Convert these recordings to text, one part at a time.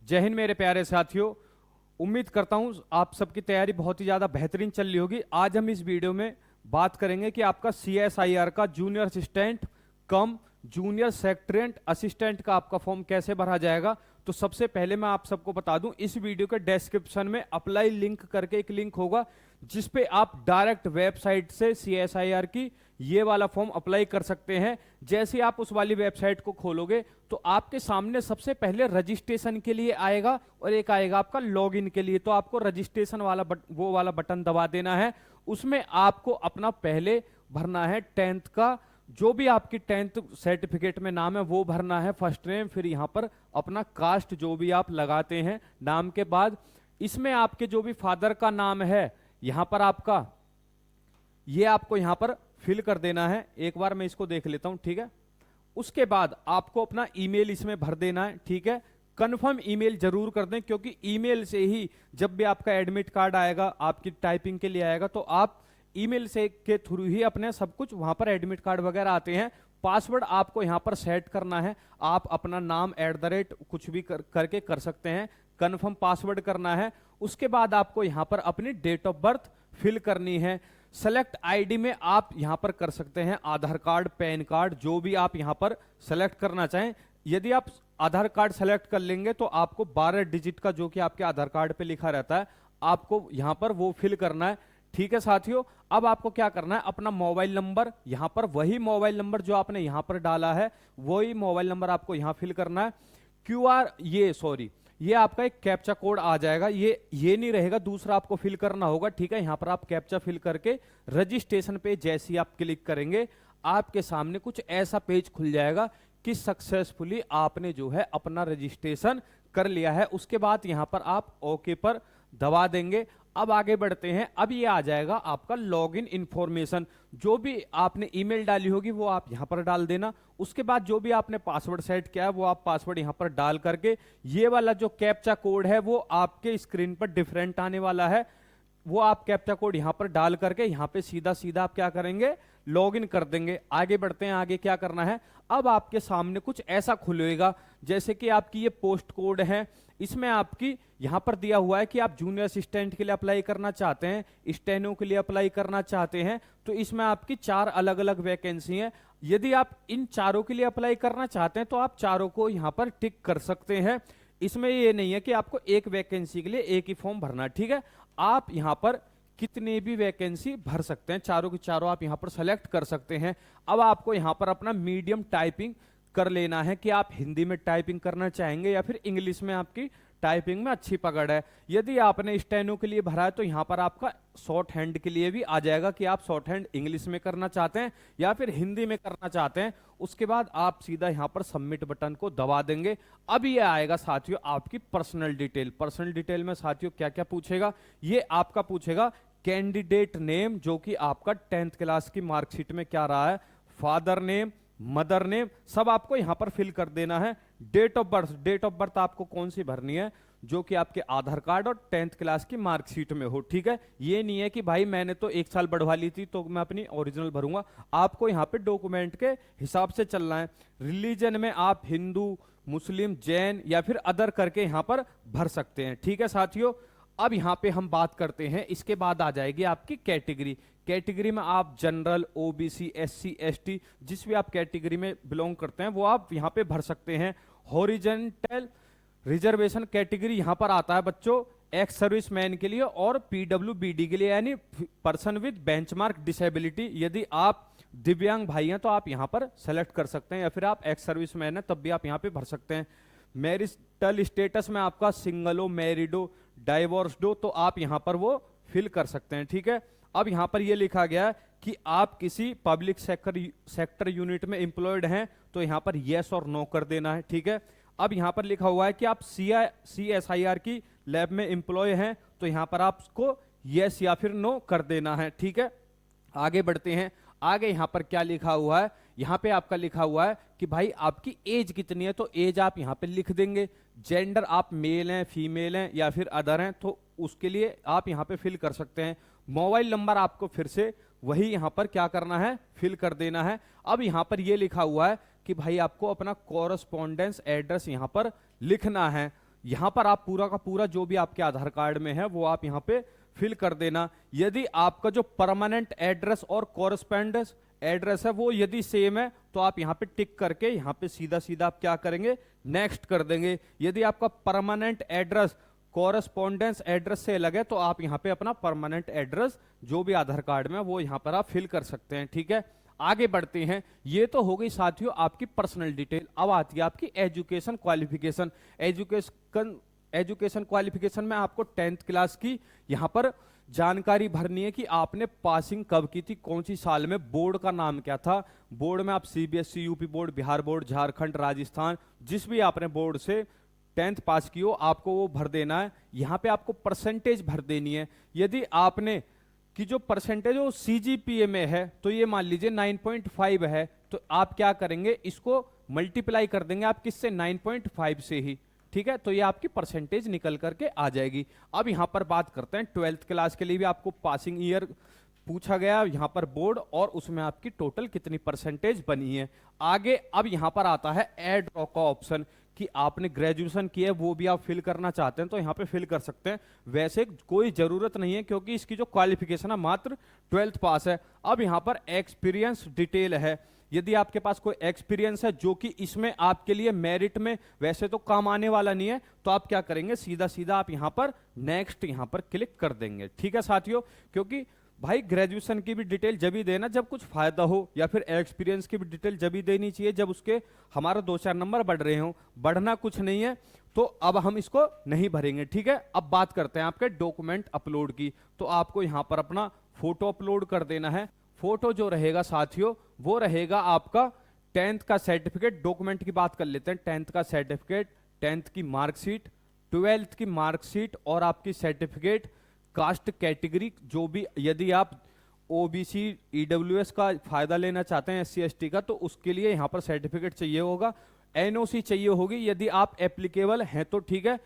जय हिंद मेरे प्यारे साथियों। उम्मीद करता हूं आप सबकी तैयारी बहुत ही ज़्यादा बेहतरीन चल रही होगी। आज हम इस वीडियो में बात करेंगे कि आपका CSIR का जूनियर असिस्टेंट कम जूनियर सेक्रेटरीट असिस्टेंट का आपका फॉर्म कैसे भरा जाएगा। तो सबसे पहले मैं आप सबको बता दूं, इस वीडियो के डिस्क्रिप्शन में अप्लाई लिंक करके एक लिंक होगा जिस पे आप डायरेक्ट वेबसाइट से CSIR की ये वाला फॉर्म अप्लाई कर सकते हैं। जैसे आप उस वाली वेबसाइट को खोलोगे तो आपके सामने सबसे पहले रजिस्ट्रेशन के लिए आएगा और एक आएगा आपका लॉगिन के लिए। तो आपको रजिस्ट्रेशन वाला वो वाला बटन दबा देना है। उसमें आपको अपना पहले भरना है 10th का, जो भी आपकी 10th सर्टिफिकेट में नाम है वो भरना है, फर्स्ट नेम, फिर यहां पर अपना कास्ट जो भी आप लगाते हैं नाम के बाद इसमें आपके जो भी फादर का नाम है यहां पर आपका ये आपको यहां पर फिल कर देना है। एक बार मैं इसको देख लेता हूं, ठीक है। उसके बाद आपको अपना ईमेल इसमें भर देना है, ठीक है। कंफर्म ईमेल जरूर कर दें क्योंकि ईमेल से ही जब भी आपका एडमिट कार्ड आएगा आपकी टाइपिंग के लिए आएगा तो आप ईमेल से के थ्रू ही अपने सब कुछ वहां पर एडमिट कार्ड वगैरह आते हैं। पासवर्ड आपको यहां पर सेट करना है। आप अपना नाम @ कुछ भी करके कर सकते हैं। कंफर्म पासवर्ड करना है। उसके बाद आपको यहां पर अपनी डेट ऑफ बर्थ फिल करनी है। सेलेक्ट आईडी में आप यहां पर कर सकते हैं आधार कार्ड, पैन कार्ड, जो भी आप यहां पर सेलेक्ट करना चाहें। यदि आप आधार कार्ड सेलेक्ट कर लेंगे तो आपको 12 डिजिट का जो कि आपके आधार कार्ड पे लिखा रहता है आपको यहां पर वो फिल करना है, ठीक है साथियों। अब आपको क्या करना है, अपना मोबाइल नंबर यहां पर वही मोबाइल नंबर जो आपने यहां पर डाला है वही मोबाइल नंबर आपको यहां फिल करना है। ये आपका एक कैप्चा कोड आ जाएगा, ये नहीं रहेगा, दूसरा आपको फिल करना होगा, ठीक है। यहां पर आप कैप्चा फिल करके रजिस्ट्रेशन पे जैसे ही आप क्लिक करेंगे आपके सामने कुछ ऐसा पेज खुल जाएगा कि सक्सेसफुली आपने जो है अपना रजिस्ट्रेशन कर लिया है। उसके बाद यहां पर आप ओके पर दबा देंगे। अब आगे बढ़ते हैं। अब ये आ जाएगा आपका लॉगिन इंफॉर्मेशन, जो भी आपने ईमेल डाली होगी वो आप यहां पर डाल देना। उसके बाद जो भी आपने पासवर्ड सेट किया है वो आप पासवर्ड यहां पर डाल करके ये वाला जो कैप्चा कोड है वो आपके स्क्रीन पर डिफरेंट आने वाला है, वो आप कैप्चा कोड यहां पर डाल करके यहां पे सीधा सीधा आप क्या करेंगे, लॉगिन कर देंगे। आगे बढ़ते हैं, आगे क्या करना है। अब आपके सामने कुछ ऐसा खुलेगा जैसे कि आपकी ये पोस्ट कोड है, इसमें आपकी यहां पर दिया हुआ है कि आप जूनियर असिस्टेंट के लिए अप्लाई करना चाहते हैं, स्टेनो के लिए अप्लाई करना चाहते हैं, तो इसमें आपकी 4 अलग अलग वैकेंसी हैं। यदि आप इन चारों के लिए अप्लाई करना चाहते हैं तो आप चारों को यहां पर टिक कर सकते हैं। इसमें ये नहीं है कि आपको एक वैकेंसी के लिए एक ही फॉर्म भरना, ठीक है। आप यहां पर कितने भी वैकेंसी भर सकते हैं, चारों की चारों आप यहां पर सेलेक्ट कर सकते हैं। अब आपको यहां पर अपना मीडियम टाइपिंग कर लेना है कि आप हिंदी में टाइपिंग करना चाहेंगे या फिर इंग्लिश में आपकी टाइपिंग में अच्छी पकड़ है। यदि आपने स्टेनो के लिए भरा है तो यहां पर आपका शॉर्ट हैंड के लिए भी आ जाएगा कि आप शॉर्ट हैंड इंग्लिश में करना चाहते हैं या फिर हिंदी में करना चाहते हैं। उसके बाद आप सीधा यहां पर सबमिट बटन को दबा देंगे। अब ये आएगा साथियों आपकी पर्सनल डिटेल। पर्सनल डिटेल में साथियों क्या क्या पूछेगा, ये आपका पूछेगा कैंडिडेट नेम, जो कि आपका 10th क्लास की मार्कशीट में क्या रहा है, फादर नेम, मदर नेम, सब आपको यहां पर फिल कर देना है। डेट ऑफ बर्थ आपको कौन सी भरनी है, जो कि आपके आधार कार्ड और 10th क्लास की मार्कशीट में हो, ठीक है। ये नहीं है कि भाई मैंने तो 1 साल बढ़वा ली थी तो मैं अपनी ओरिजिनल भरूंगा, आपको यहां पे डॉक्यूमेंट के हिसाब से चलना है। रिलीजन में आप हिंदू, मुस्लिम, जैन या फिर अदर करके यहां पर भर सकते हैं, ठीक है साथियों। अब यहां पे हम बात करते हैं, इसके बाद आ जाएगी आपकी कैटेगरी। कैटेगरी में आप जनरल, ओबीसी, एससी, एसटी, जिस भी आप कैटेगरी में बिलोंग करते हैं वो आप यहां पे भर सकते हैं। हॉरिजॉन्टल रिजर्वेशन कैटेगरी यहां पर आता है बच्चों एक्स सर्विसमैन के लिए और पीडब्ल्यूबीडी के लिए, यानी पर्सन विद बेंचमार्क डिसेबिलिटी। यदि आप दिव्यांग भाई हैं तो आप यहां पर सेलेक्ट कर सकते हैं, या फिर आप एक्स सर्विसमैन हैं तब भी आप यहां पे भर सकते हैं। मैरिटल स्टेटस में आपका सिंगल हो, मैरिड हो, डाइवोर्स्ड हो, तो आप यहां पर वो फिल कर सकते हैं, ठीक है। अब यहां पर ये लिखा गया कि आप किसी पब्लिक सेक्टर यूनिट में एम्प्लॉयड हैं तो यहां पर यस और नो कर देना है, ठीक है। अब यहां पर लिखा हुआ है कि आप CSIR की लैब में एम्प्लॉय हैं तो यहां पर आपको यस या फिर नो कर देना है, ठीक है। आगे बढ़ते हैं। आगे यहां पर क्या लिखा हुआ है, यहां पे आपका लिखा हुआ है कि भाई आपकी एज कितनी है, तो एज आप यहां पे लिख देंगे। जेंडर आप मेल हैं, फीमेल हैं या फिर अदर हैं तो उसके लिए आप यहां पे फिल कर सकते हैं। मोबाइल नंबर आपको फिर से वही यहां पर क्या करना है, फिल कर देना है। अब यहां पर यह लिखा हुआ है कि भाई आपको अपना कॉरस्पॉन्डेंस एड्रेस यहां पर लिखना है। यहां पर आप पूरा का पूरा जो भी आपके आधार कार्ड में है वो आप यहां पे फिल कर देना। यदि आपका जो परमानेंट एड्रेस और कॉरेस्पेंडेंस एड्रेस है वो यदि सेम है तो आप यहां पे टिक करके यहां पे सीधा सीधा आप क्या करेंगे, नेक्स्ट कर देंगे। यदि आपका परमानेंट एड्रेस कॉरेस्पॉन्डेंस एड्रेस से अलग है तो आप यहां पे अपना परमानेंट एड्रेस जो भी आधार कार्ड में वो यहां पर आप फिल कर सकते हैं। ठीक है, आगे बढ़ते हैं। ये तो हो गई साथियों आपकी पर्सनल डिटेल। अब आती है आपकी एजुकेशन क्वालिफिकेशन। एजुकेशन क्वालिफिकेशन में आपको 10th क्लास की यहां पर जानकारी भरनी है कि आपने पासिंग कब की थी, कौन सी साल में, बोर्ड का नाम क्या था। बोर्ड में आप CBSE, UP board, Bihar board, Jharkhand, Rajasthan, जिस भी आपने बोर्ड से 10th पास की हो आपको वो भर देना है। यहां पे आपको परसेंटेज भर देनी है। यदि आपने कि जो परसेंटेज वो सीजीपीए में है तो ये मान लीजिए 9.5 है तो आप क्या करेंगे, इसको मल्टीप्लाई कर देंगे आप किससे, 9.5 से ही। ठीक है, तो ये आपकी परसेंटेज निकल करके आ जाएगी। अब यहां पर बात करते हैं 12th क्लास के लिए भी आपको पासिंग ईयर पूछा गया यहां पर बोर्ड, और उसमें आपकी टोटल कितनी परसेंटेज बनी है। आगे अब यहां पर आता है एड रॉ का ऑप्शन कि आपने ग्रेजुएशन किया है वो भी आप फिल करना चाहते हैं तो यहां पे फिल कर सकते हैं। वैसे कोई जरूरत नहीं है क्योंकि इसकी जो क्वालिफिकेशन है मात्र 12th पास है। अब यहां पर एक्सपीरियंस डिटेल है। यदि आपके पास कोई एक्सपीरियंस है जो कि इसमें आपके लिए मेरिट में वैसे तो काम आने वाला नहीं है तो आप क्या करेंगे, सीधा सीधा आप यहां पर नेक्स्ट यहां पर क्लिक कर देंगे। ठीक है साथियों, क्योंकि भाई ग्रेजुएशन की भी डिटेल जब ही देना जब कुछ फायदा हो, या फिर एक्सपीरियंस की भी डिटेल जब ही देनी चाहिए जब उसके हमारा 2-4 नंबर बढ़ रहे हो। बढ़ना कुछ नहीं है तो अब हम इसको नहीं भरेंगे। ठीक है, अब बात करते हैं आपके डॉक्यूमेंट अपलोड की। तो आपको यहां पर अपना फोटो अपलोड कर देना है। फोटो जो रहेगा साथियों वो रहेगा आपका 10th का सर्टिफिकेट। डॉक्यूमेंट की बात कर लेते हैं, 10th का सर्टिफिकेट, 10th की मार्कशीट, 12th की मार्कशीट और आपकी सर्टिफिकेट, कास्ट कैटेगरी जो भी, यदि आप ओबीसी ईडब्ल्यूएस का फायदा लेना चाहते हैं, एससी एसटी का, तो उसके लिए यहां पर सर्टिफिकेट चाहिए होगा, एनओसी चाहिए होगी यदि आप एप्लीकेबल हैं तो। ठीक है,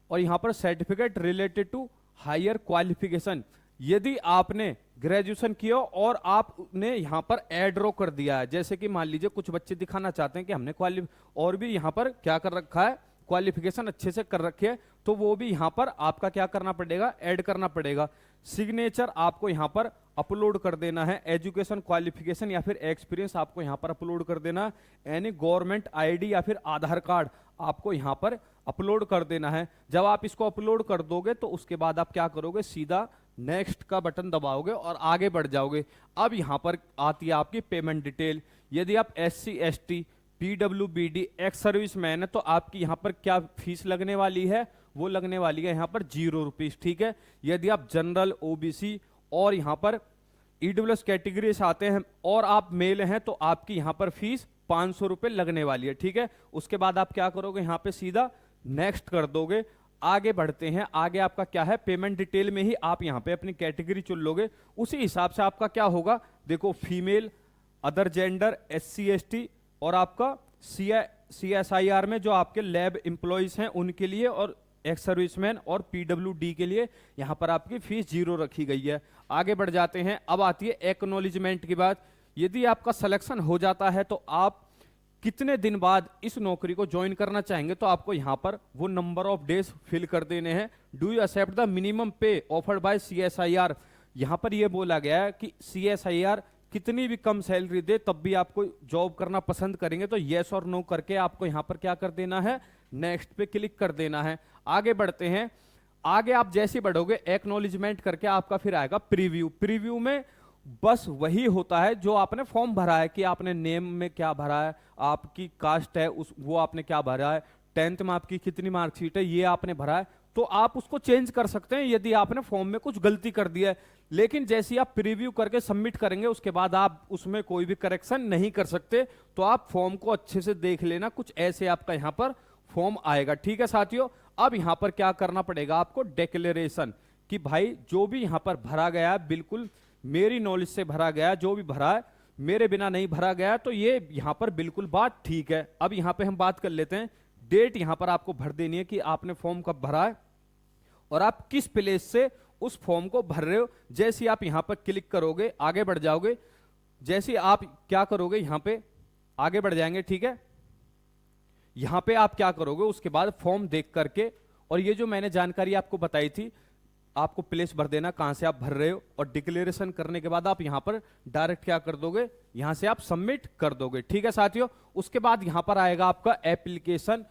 और यहां पर certificate related to higher qualification, यदि आपने ग्रेजुएशन किया और आपने यहां पर एड रो कर दिया है, जैसे कि मान लीजिए कुछ बच्चे दिखाना चाहते हैं कि हमने और भी यहां पर क्या कर रखा है, क्वालिफिकेशन अच्छे से कर रखी है, तो वो भी यहां पर आपका क्या करना पड़ेगा, ऐड करना पड़ेगा। सिग्नेचर आपको यहां पर अपलोड कर देना है। एजुकेशन क्वालिफिकेशन या फिर एक्सपीरियंस आपको यहां पर अपलोड कर देना है। यानी गवर्नमेंट आईडी या फिर आधार कार्ड आपको यहां पर अपलोड कर देना है। जब आप इसको अपलोड कर दोगे तो उसके बाद आप क्या करोगे, सीधा नेक्स्ट का बटन दबाओगे और आगे बढ़ जाओगे। अब यहां पर आती है आपकी पेमेंट डिटेल। यदि आप SC ST PWBD ex serviceman है तो आपकी यहां पर क्या फीस लगने वाली है, वो लगने वाली है यहां पर 0 रुपीज। ठीक है, यदि आप जनरल ओबीसी और यहां पर ईडब्ल्यूएस कैटेगरी से आते हैं और आप मेल हैं तो आपकी यहां पर फीस 500 रुपए लगने वाली है। ठीक है, उसके बाद आप क्या करोगे, यहां पे सीधा नेक्स्ट कर दोगे। आगे बढ़ते हैं, आगे आपका क्या है, पेमेंट डिटेल में ही आप यहां पे अपनी कैटेगरी चुन लोगे, उसी हिसाब से आपका क्या होगा, देखो female, other gender, SC ST और आपका सीएसआईआर में जो आपके लैब एम्प्लॉइज हैं उनके लिए, और एक्स सर्विसमैन और पीडब्ल्यूडी के लिए यहां पर आपकी फीस 0 रखी गई है। आगे बढ़ जाते हैं, अब आती है एक्नॉलेजमेंट की बात। यदि आपका सिलेक्शन हो जाता है तो आप कितने दिन बाद इस नौकरी को ज्वाइन करना चाहेंगे, तो आपको यहां पर वो नंबर ऑफ डेज फिल कर देने हैं। Do you accept the minimum pay offered by CSIR, यहां पर ये बोला गया है कि सीएसआईआर कितनी भी कम सैलरी दे तब भी आपको जॉब करना पसंद करेंगे, तो येस और नो करके आपको यहां पर क्या कर देना है, नेक्स्ट पे क्लिक कर देना है। आगे बढ़ते हैं, आगे आप जैसे बढ़ोगे एक्नॉलेजमेंट करके आपका फिर आएगा प्रीव्यू। प्रीव्यू में बस वही होता है जो आपने फॉर्म भरा है, कि आपने नेम में क्या भरा है, आपकी कास्ट है वो आपने क्या भरा है, 10th में आपकी कितनी मार्कशीट है ये आपने भरा है, तो आप उसको चेंज कर सकते हैं यदि आपने फॉर्म में कुछ गलती कर दी है। लेकिन जैसे आप प्रीव्यू करके सबमिट करेंगे उसके बाद आप उसमें कोई भी करेक्शन नहीं कर सकते, तो आप फॉर्म को अच्छे से देख लेना, कुछ ऐसे आपका यहां पर फॉर्म आएगा। ठीक है साथियों, अब यहां पर क्या करना पड़ेगा आपको, डिक्लेरेशन, कि भाई जो भी यहां पर भरा गया है बिल्कुल मेरी नॉलेज से भरा गया, जो भी भरा है मेरे बिना नहीं भरा गया, तो ये यहां पर बिल्कुल बात ठीक है। अब यहां पे हम बात कर लेते हैं, डेट यहां पर आपको भर देनी है कि आपने फॉर्म कब भरा है और आप किस प्लेस से उस फॉर्म को भर रहे हो। जैसे आप यहां पर क्लिक करोगे आगे बढ़ जाओगे, जैसे आप क्या करोगे यहां पे आगे बढ़ जाएंगे। ठीक है, यहां पे आप क्या करोगे, उसके बाद फॉर्म देख करके और ये जो मैंने जानकारी आपको बताई थी, आपको प्लेस भर देना कहां से आप भर रहे हो, और डिक्लेरेशन करने के बाद आप यहां पर डायरेक्ट क्या कर दोगे, यहां से आप सबमिट कर दोगे। ठीक है साथियों, उसके बाद यहां पर आएगा आपका एप्लीकेशन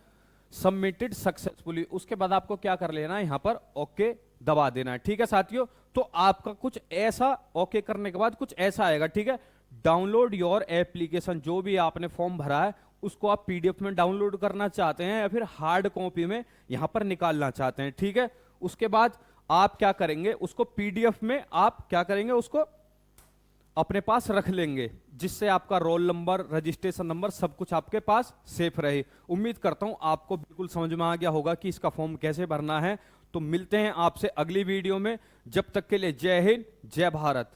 सबमिटेड सक्सेसफुली, उसके बाद आपको क्या कर लेना है, यहां पर ओके दबा देना है। ठीक है साथियों, तो आपका कुछ ऐसा ओके करने के बाद कुछ ऐसा आएगा। ठीक है, डाउनलोड योर एप्लीकेशन, जो भी आपने फॉर्म भरा है उसको आप पीडीएफ में डाउनलोड करना चाहते हैं या फिर हार्ड कॉपी में यहां पर निकालना चाहते हैं। ठीक है, उसके बाद आप क्या करेंगे, उसको पीडीएफ में आप क्या करेंगे, उसको अपने पास रख लेंगे, जिससे आपका रोल नंबर, रजिस्ट्रेशन नंबर सब कुछ आपके पास सेफ रहे। उम्मीद करता हूं आपको बिल्कुल समझ में आ गया होगा कि इसका फॉर्म कैसे भरना है। तो मिलते हैं आपसे अगली वीडियो में, जब तक के लिए जय हिंद, जय भारत।